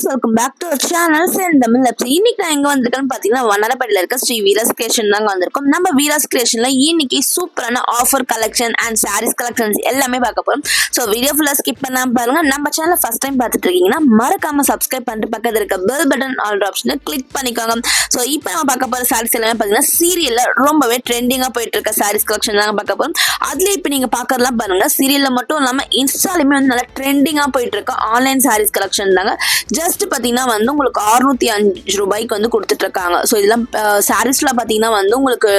Friends, welcome back to channel Chen Tamil labs. இன்னைக்கு நான் எங்க வந்திருக்கேன்னு பாத்தீங்கன்னா வண்ணாரப்பேட்டையில இருக்க ஸ்ரீ வீராஸ் கிரியேஷன் தாங்க வந்திருக்கோம். நம்ம வீராஸ் கிரியேஷன்ல இன்னைக்கு சூப்பரான offer collection and sarees collections எல்லாமே பார்க்க போறோம். ஸோ வீடியோ ஃபுல்லா ஸ்கிப் பண்ணாம பாருங்க. நம்ம சேனல் ஃபர்ஸ்ட் டைம் பார்த்துட்டு இருக்கீங்கன்னா மறக்காம சப்ஸ்கிரைப் பண்ணிட்டு பக்கத்துல இருக்க பெல் பட்டன் ஆல் ஆப்ஷனை கிளிக் பண்ணிக்கோங்க. ஸோ இப்போ நம்ம பார்க்க போற சாரீஸ் எல்லாமே பாத்தீங்கன்னா சீரியல்ல ரொம்பவே ட்ரெண்டிங்கா போயிட்டு இருக்க சாரீஸ் கலெக்ஷன் தாங்க பார்க்க போறோம். அதுல இப்போ நீங்க பாக்கறலாம் பாருங்க, சீரியல்ல மட்டும் இல்லாம இன்ஸ்டாலுமே வந்து நல்லா ட்ரெண்டிங்கா போயிட்டு இருக்க ஆன்லைன் சாரீஸ் கலெக்ஷன் தாங்க. ஜஸ்ட் பாத்தீங்கன்னா வந்து உங்களுக்கு 605 ரூபாய்க்கு வந்து கொடுத்துட்டு இருக்காங்க. ஸோ இதெல்லாம் சாரீஸ்ல பாத்தீங்கன்னா வந்து உங்களுக்கு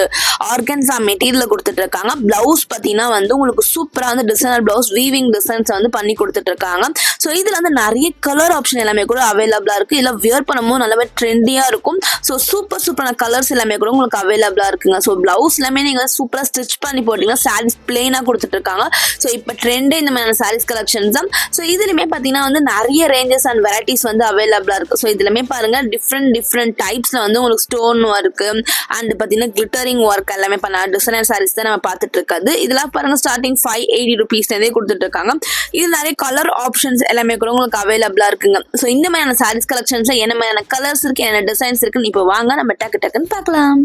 ஆர்கன்ஸா மெட்டீரியல் கொடுத்துட்டு இருக்காங்க. பிளவுஸ் பாத்தீங்கன்னா வந்து உங்களுக்கு சூப்பரா வந்து டிசைனர் பிளவுஸ் வீவிங் டிசைன்ஸ் வந்து பண்ணி கொடுத்துட்டு இருக்காங்க. ஸோ இதுல வந்து நிறைய கலர் ஆப்ஷன் எல்லாமே கூட அவைலபிளா இருக்கு. இதுல வியர் பண்ணும்போது நல்லாவே ட்ரெண்டியா இருக்கும். ஸோ சூப்பரான கலர்ஸ் எல்லாமே கூட உங்களுக்கு அவைலபிளா இருக்குங்க. ஸோ பிளவுஸ் எல்லாமே நீங்க சூப்பரா ஸ்டிச் பண்ணி போட்டீங்கன்னா சாரீஸ் பிளெயினா கொடுத்துட்டு இருக்காங்க. ஸோ இப்போ ட்ரெண்டே இந்த மாதிரியான சாரீஸ் கலெக்ஷன்ஸ் தான். ஸோ இதுலயுமே பாத்தீங்கன்னா வந்து நிறைய ரேஞ்சஸ் அண்ட் வெரைட்டிஸ் வந்து அவைலபிளா இருக்கு. ஸோ இதுலமே பாருங்க டிஃப்ரெண்ட் டைப்ஸ்ல வந்து உங்களுக்கு ஸ்டோன் ஒர்க் அண்ட் பாத்தீங்கன்னா கிளிட்டரிங் ஒர்க் எல்லாமே பண்ண டிசைனர் சாரீஸ் தான் நம்ம பார்த்துட்டு இருக்காது. இதெல்லாம் பாருங்க ஸ்டார்டிங் 580 rupees கொடுத்துட்டு இருக்காங்க. இது நிறைய கலர் ஆப்ஷன்ஸ் எல்லாமே கூட உங்களுக்கு அவைலபிளா இருக்குங்க. ஸோ இந்த மாதிரியான சாரீஸ் கலெக்ஷன்ஸ்ல என்ன மாதிரியான கலர்ஸ் இருக்கு, என்ன டிசைன்ஸ் இருக்குன்னு இப்போ வாங்க நம்ம டக்குன்னு பார்க்கலாம்.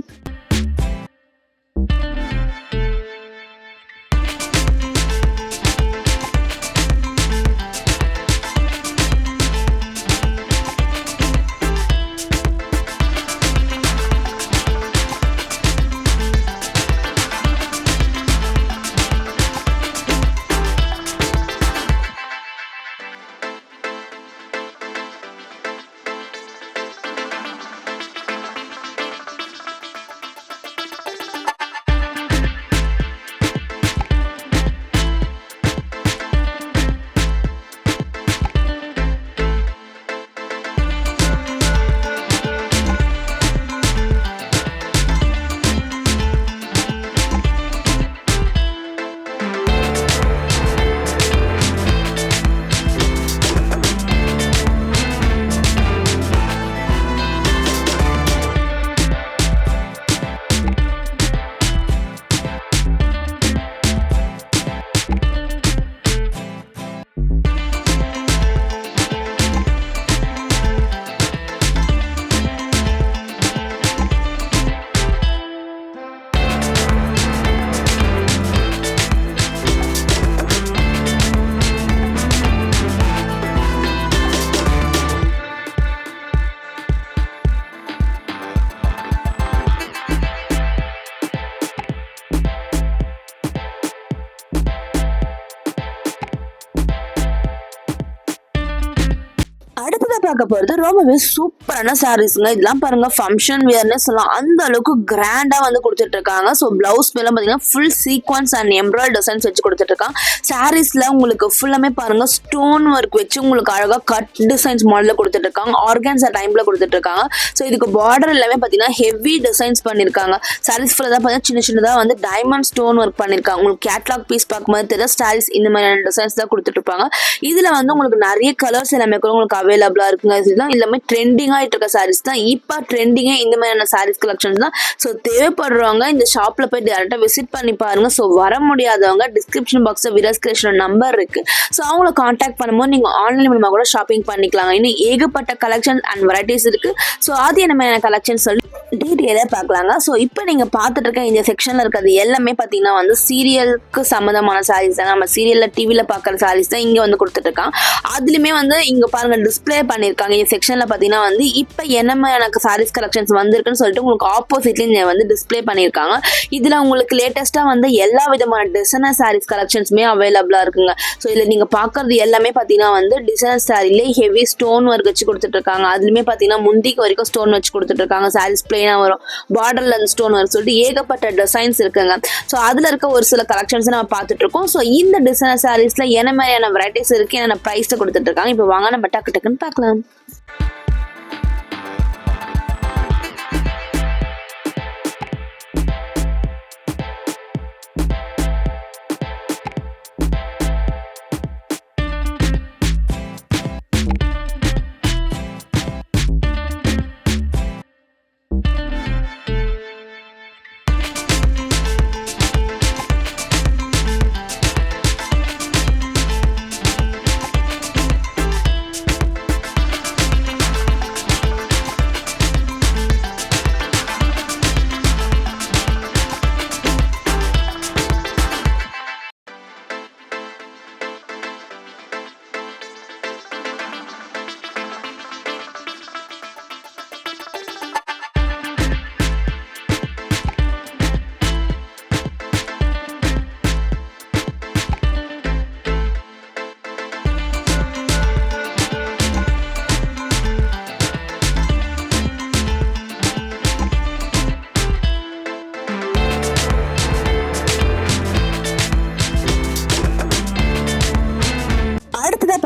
அடுத்ததா பார்க்க போறது ரொம்பவே சூப்பரான சாரீஸ்ங்க. இதெல்லாம் பாருங்க ஃபங்க்ஷன் வியர்னு சொல்லலாம், அந்த அளவுக்கு கிராண்டா வந்து கொடுத்துட்டு இருக்காங்க. ஸோ பிளவுஸ் மேல பாத்தீங்கன்னா full sequence and embroidery designs வச்சு கொடுத்துட்டு இருக்காங்க. சாரீஸ்ல உங்களுக்கு ஃபுல்லாமே பாருங்க ஸ்டோன் ஒர்க் வச்சு உங்களுக்கு அழகா கட் டிசைன்ஸ் மாடல்ல கொடுத்துட்டு இருக்காங்க. ஆர்கன்ஸா டைம்ல கொடுத்துட்டு இருக்காங்க. ஸோ இதுக்கு பார்டர் எல்லாமே பாத்தீங்கன்னா ஹெவி டிசைன்ஸ் பண்ணிருக்காங்க. சாரீஸ் ஃபுல்லா தான் பாத்தீங்கன்னா சின்னதா வந்து டைமண்ட் ஸ்டோன் ஒர்க் பண்ணிருக்காங்க. உங்களுக்கு கேட்லாக் பீஸ் பார்க்கும்போது தெரியும் சாரீஸ் இந்த மாதிரியான டிசைன்ஸ் தான் கொடுத்துட்டு இருப்பாங்க. இதுல வந்து உங்களுக்கு நிறைய கலர்ஸ் எல்லாமே கூட உங்களுக்கு அவைலபிளா இருக்குங்க. இதுதான் எல்லாமே ட்ரெண்டிங் ஆயிட்டு இருக்க சாரீஸ் தான். இப்போ ட்ரெண்டிங்கே இந்த மாதிரியான சாரீஸ் கலெக்ஷன்ஸ் தான். ஸோ தேவைப்படுறவங்க இந்த ஷாப்ல போய் டேரக்டா விசிட் பண்ணி பாருங்க. ஸோ வர முடியாதவங்க டிஸ்கிரிப்ஷன் பாக்ஸ்ல வீராஸ் கிரியேஷன் நம்பர் இருக்கு. ஸோ அவங்கள கான்டாக்ட் பண்ணும்போது நீங்க ஆன்லைன் மூலமா கூட ஷாப்பிங் பண்ணிக்கலாங்க. இன்னும் ஏகப்பட்ட கலெக்ஷன் அண்ட் வெரைட்டிஸ் இருக்கு. ஸோ அது என்ன மாதிரியான கலெக்ஷன் சொல்லி டீட்டெயிலாக பார்க்கலாங்க. ஸோ இப்போ நீங்க பார்த்துட்டு இருக்க இந்த செக்ஷன்ல இருக்கிறது எல்லாமே பார்த்தீங்கன்னா வந்து சீரியலுக்கு சம்மந்தமான சாரீஸ் தான். நம்ம சீரியல்ல டிவில பார்க்குற சாரீஸ் தான் இங்க வந்து கொடுத்துட்டு இருக்காங்க. அதுலயுமே வந்து இங்க பாருங்க டிஸ்பிளே பண்ணிருக்காங்க. இந்த செக்ஷன்ல பாத்தீங்கன்னா வந்து இப்ப என்ன எனக்கு சாரீஸ் கலெக்ஷன்ஸ் வந்திருக்குன்னு சொல்லிட்டு உங்களுக்கு ஆப்போசிட்ல வந்து டிஸ்பிளே பண்ணிருக்காங்க. இதுல உங்களுக்கு லேட்டஸ்டா வந்து எல்லா விதமான டிசைனர் சாரீஸ் கலெக்ஷன்ஸுமே அவைலபிளா இருக்குங்க. ஸோ இதுல நீங்க பாக்குறது எல்லாமே பாத்தீங்கன்னா வந்து டிசைனர் சாரிலே ஹெவி ஸ்டோன் ஒர்க் வச்சு கொடுத்துட்டு இருக்காங்க. அதுலயுமே பாத்தீங்கன்னா முந்திக்கு வரைக்கும் ஸ்டோன் வச்சு கொடுத்துட்டு இருக்காங்க. சாரீஸ் பிளெயினா வரும், பார்டர்ல அந்த ஸ்டோன் ஒர்க் சொல்லிட்டு ஏகப்பட்ட டிசைன்ஸ் இருக்குங்க. ஸோ அதுல இருக்க ஒரு சில கலெக்ஷன்ஸ் நம்ம பார்த்துட்டு இருக்கோம். ஸோ இந்த டிசைனர் சாரீஸ்ல என்ன மாதிரியான வெரைட்டிஸ் இருக்கு, என்ன பிரைஸ்ல கொடுத்துட்டு இருக்காங்க, இப்போ வாங்க நம்ம டக்குன்னு பார்க்கலாம்.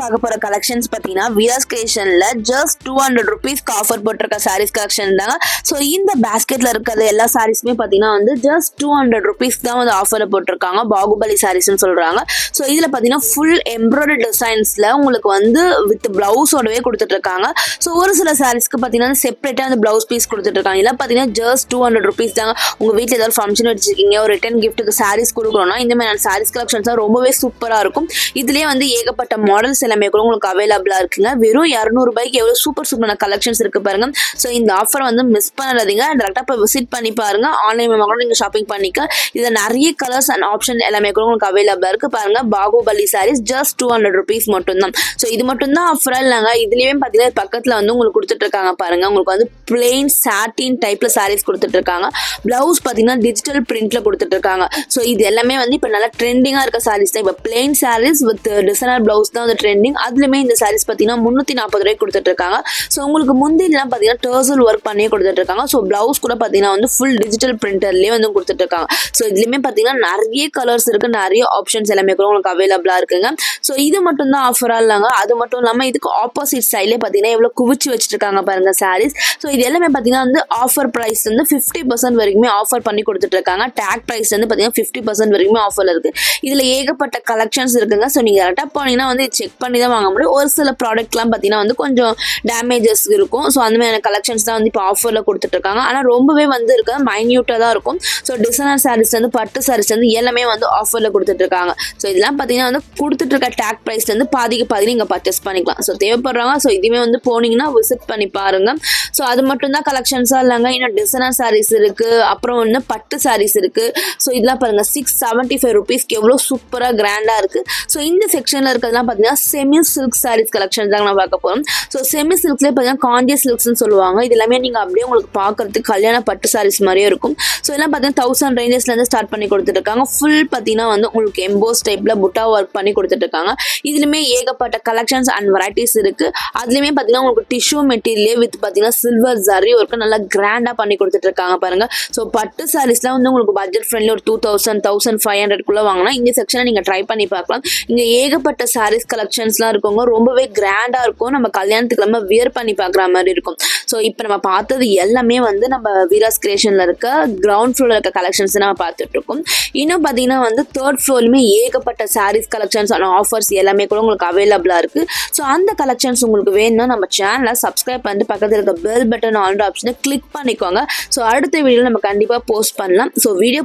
பார்க்க போற கலெக்ஷன்ஸ் பார்த்தீங்கன்னா விராஸ் கிரியேஷன்ல ஜஸ்ட் 200 ருபீஸ்க்கு ஆஃபர் போட்டிருக்க சாரீஸ் கலெக்ஷன் தாங்க. ஸோ இந்த பேஸ்கெட்ல இருக்கிற எல்லா சாரீஸுமே பார்த்தீங்கன்னா வந்து ஜஸ்ட் 200 ருபீஸ்க்கு தான் வந்து ஆஃபர் போட்டிருக்காங்க. பாகுபலி சாரீஸ்னு சொல்றாங்க. ஸோ இதுல பார்த்தீங்கன்னா ஃபுல் எம்ப்ராய்டரி டிசைன்ஸ்ல உங்களுக்கு வந்து வித் பிளவுஸோடவே கொடுத்துட்டு இருக்காங்க. ஸோ ஒரு சில சாரீஸ்க்கு பார்த்தீங்கன்னா செப்பரேட்டா அந்த பிளவுஸ் பீஸ் கொடுத்துட்டு இருக்காங்க. இதெல்லாம் பார்த்தீங்கன்னா ஜஸ்ட் 200 ருபீஸ் தாங்க. உங்க வீட்டில் ஏதாவது ஃபங்க்ஷன் வச்சிருக்கீங்க, ஒரு ரிட்டர்ன் கிஃப்ட்டுக்கு சாரீஸ் கொடுக்கணும்னா இந்த மாதிரி சாரீஸ் கலெக்ஷன்ஸ் ரொம்பவே சூப்பரா இருக்கும். இதுலயே வந்து ஏகப்பட்ட மாடல்ஸ் எல்லாமே கூட உங்களுக்கு அவைலபிளா இருக்குங்க. வெறும் 200 ரூபாய்க்கு எவ்வளவு சூப்பர் சூப்பரான கலெக்ஷன்ஸ் இருக்கு பாருங்க. ஸோ இந்த ஆஃபர் வந்து மிஸ் பண்ணாதீங்க. டேரக்டா போய் விசிட் பண்ணி பாருங்க. ஆன்லைன் மூலமா கூட நீங்க ஷாப்பிங் பண்ணிக்க. இதுல நிறைய கலர்ஸ் அண்ட் ஆப்ஷன் எல்லாமே கூட உங்களுக்கு அவைலபிளா இருக்கு பாருங்க. பாகுபலி சாரீஸ் ஜஸ்ட் 200 ருபீஸ் மட்டும் தான். ஸோ இது மட்டும் தான் ஆஃபரா இல்லைங்க. இதுலயே பாத்தீங்கன்னா பக்கத்துல வந்து உங்களுக்கு கொடுத்துட்டு இருக்காங்க பாருங்க. உங்களுக்கு வந்து பிளெயின் சாட்டின் டைப்ல சாரீஸ் கொடுத்துட்டு இருக்காங்க. பிளவுஸ் பாத்தீங்கன்னா டிஜிட்டல் பிரிண்ட்ல கொடுத்துட்டு இருக்காங்க. ஸோ இது எல்லாமே வந்து இப்ப நல்லா ட்ரெண்டிங்கா இருக்க சாரீஸ் தான். இப்ப plain sarees with designer blouse தான் வந்து ட்ரெண்டிங். அதுலயுமே இந்த சாரீஸ் பாத்தீங்கன்னா 340 ரூபாய்க்கு கொடுத்துட்டு இருக்காங்க. ஸோ உங்களுக்கு முந்திலாம் பாத்தீங்கன்னா டர்சல் ஒர்க் பண்ணி கொடுத்துட்டு இருக்காங்க. ஸோ பிளவுஸ் கூட பாத்தீங்கன்னா வந்து ஃபுல் டிஜிட்டல் பிரிண்டர்லயே வந்து கொடுத்துட்டு இருக்காங்க. ஸோ இதுலயுமே பாத்தீங்கன்னா நிறைய கலர்ஸ் இருக்கு, நிறைய ஆப்ஷன்ஸ் எல்லாமே கூட உங்களுக்கு அவைலபிளா இருக்குங்க. ஸோ இது மட்டும் தான் ஆஃபரா இல்லைங்க. அது மட்டும் இல்லாம இதுக்கு ஆப்போசிட் சைட்ல பாத்தீங்கன்னா எவ்வளவு குவிச்சு வச்சிட்டு இருக்காங்க பாருங்க சாரீஸ். ஸோ இது எல்லாமே பாத்தீங்கன்னா வந்து ஆஃபர் பிரைஸ் வந்து 50% வரைக்குமே ஆஃபர் பண்ணி கொடுத்துட்டு இருக்காங்க. டேக் பிரைஸ் வந்து பாத்தீங்கன்னா 50% வரைக்குமே ஆஃபர்ல இருக்கு. இதுல ஏகப்பட்ட கலெக்ஷன்ஸ் இருக்குங்க. ஸோ நீங்க கரெக்டாக போனீங்கன்னா வந்து செக் பண்ணி தான் வாங்க முடியும். ஒரு சில ப்ராடக்ட்லாம் பார்த்தீங்கன்னா வந்து கொஞ்சம் டேமேஜஸ் இருக்கும். ஸோ அந்த மாதிரியான கலெக்ஷன்ஸ் தான் வந்து இப்போ ஆஃபரில் கொடுத்துட்டு இருக்காங்க. ஆனால் ரொம்பவே வந்து இருக்க மைன்யூட்டாக தான் இருக்கும். ஸோ டிசைனர் சாரீஸ் வந்து பட்டு சாரீஸ் வந்து எல்லாமே வந்து ஆஃபரில் கொடுத்துட்டு இருக்காங்க. ஸோ இதெல்லாம் பார்த்தீங்கன்னா வந்து கொடுத்துட்டு இருக்க டேக் ப்ரைஸ் வந்து பாதிக்கு பாதி நீங்கள் பர்ச்சேஸ் பண்ணிக்கலாம். ஸோ தேவைப்படுறாங்க. ஸோ இதுவுமே வந்து போனீங்கன்னா விசிட் பண்ணி பாருங்க. ஸோ அது மட்டும் தான் கலெக்ஷன்ஸாக இல்லைங்க. இன்னும் டிசைனர் சாரீஸ் இருக்கு, அப்புறம் ஒன்று பட்டு சாரீஸ் இருக்கு. ஸோ இதெல்லாம் பாருங்க 675 ருபீஸ்க்கு எவ்வளோ சூப்பராக கிராண்டாக இருக்கு. ஸோ இந்த செக்ஷன்ல இருக்கிறதுலாம் பார்த்தீங்கன்னா செமி சில்க் சாரீஸ் கலெக்ஷன் தான் நான் பார்க்க போறோம். ஸோ செமி சில்க்ஸ்லேயே பார்த்தீங்கன்னா காஞ்சி சில்க்ஸ்னு சொல்லுவாங்க. இது எல்லாமே நீங்கள் அப்படியே உங்களுக்கு பார்க்கறதுக்கு கல்யாண பட்டு சாரீஸ் மாதிரியே இருக்கும். ஸோ இதெல்லாம் பார்த்தீங்கன்னா 1000 ரேஞ்சஸ்லேருந்து ஸ்டார்ட் பண்ணி கொடுத்துட்டு இருக்காங்க. ஃபுல் பார்த்தீங்கன்னா வந்து உங்களுக்கு எம்போஸ் டைப்ல புட்டா ஒர்க் பண்ணி கொடுத்துட்டு இருக்காங்க. இதுலயுமே ஏகப்பட்ட கலெக்ஷன்ஸ் அண்ட் வெரைட்டிஸ் இருக்கு. அதுலயுமே பார்த்தீங்கன்னா உங்களுக்கு டிஷ்யூ மெட்டீரியல் வித் பார்த்தீங்கன்னா சில்வர் ஜரி ஒர்க் நல்லா கிராண்டா பண்ணி கொடுத்துட்டு இருக்காங்க பாருங்க. ஸோ பட்டு சாரீஸ்லாம் வந்து உங்களுக்கு பட்ஜெட் ஃப்ரெண்ட்லி ஒரு 2000 1500 வாங்கினா இந்த செக்ஷனை நீங்க ட்ரை பண்ணி பார்க்கலாம். இங்க ஏகப்பட்ட சாரீஸ் கலெக்ஷன்ஸ்லாம் இருக்குங்க. ரொம்பவே கிராண்டா இருக்கும். நம்ம கல்யாணத்துக்கு நம்ம வியர் பண்ணி பார்க்குற மாதிரி இருக்கும். ஸோ இப்போ நம்ம பார்த்தது எல்லாமே வந்து நம்ம விராஸ் கிரியேஷன்ல இருக்க கிரவுண்ட் ஃப்ளோர்ல இருக்க கலெக்ஷன்ஸ் நம்ம பார்த்துட்டு இருக்கோம். இன்னும் பார்த்தீங்கன்னா வந்து தேர்ட் ஃப்ளோர்லுமே ஏகப்பட்ட சாரீஸ் கலெக்ஷன்ஸ் அண்ட் ஆஃபர்ஸ் எல்லாமே கூட உங்களுக்கு அவைலபிளா இருக்கு. ஸோ அந்த கலெக்ஷன்ஸ் உங்களுக்கு வேணும்னா நம்ம சேனலை சப்ஸ்கிரைப் பண்ணிட்டு பக்கத்தில் இருக்க பெல் பட்டன் ஆல் ஆப்ஷனை கிளிக் பண்ணிக்கோங்க. ஸோ அடுத்த வீடியோவில் நம்ம கண்டிப்பாக போஸ்ட் பண்ணலாம். ஸோ வீடியோ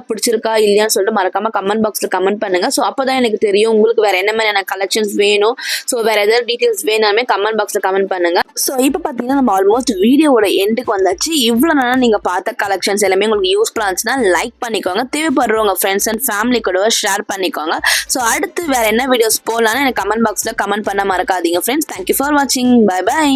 பிடிச்சிருக்கா இல்லையான்னு சொல்லிட்டு மறக்காம கமெண்ட் பாக்ஸில் கமெண்ட் பண்ணுங்க. ஸோ அப்போதான் எனக்கு தெரியும் உங்களுக்கு வேற என்ன மாதிரியான கலெக்ஷன்ஸ் வேணும். ஸோ வேற ஏதாவது டீட்டெயில்ஸ் வேணாலுமே கமெண்ட் பாக்ஸில் கமெண்ட் பண்ணுங்க. ஸோ இப்போ பார்த்தீங்கன்னா நம்ம ஆல்மோஸ்ட் வீடியோட எண்டுக்கு வந்தாச்சு. இவ்வளோ நேரம் நீங்கள் பார்த்த கலெக்ஷன்ஸ் எல்லாமே உங்களுக்கு யூஸ்ஃபுல்லாக இருந்துச்சுன்னா லைக் பண்ணிக்கோங்க. தேவைப்படுறவங்க ஃப்ரெண்ட்ஸ் அண்ட் ஃபேமிலி கூட ஷேர் பண்ணிக்கோங்க. ஸோ அடுத்து வேற என்ன வீடியோஸ் போடலான்னு எனக்கு கமெண்ட் பாக்ஸில் கமெண்ட் பண்ண மறக்காதீங்க ஃப்ரெண்ட்ஸ். தேங்க்யூ ஃபார் வாட்சிங். Bye by.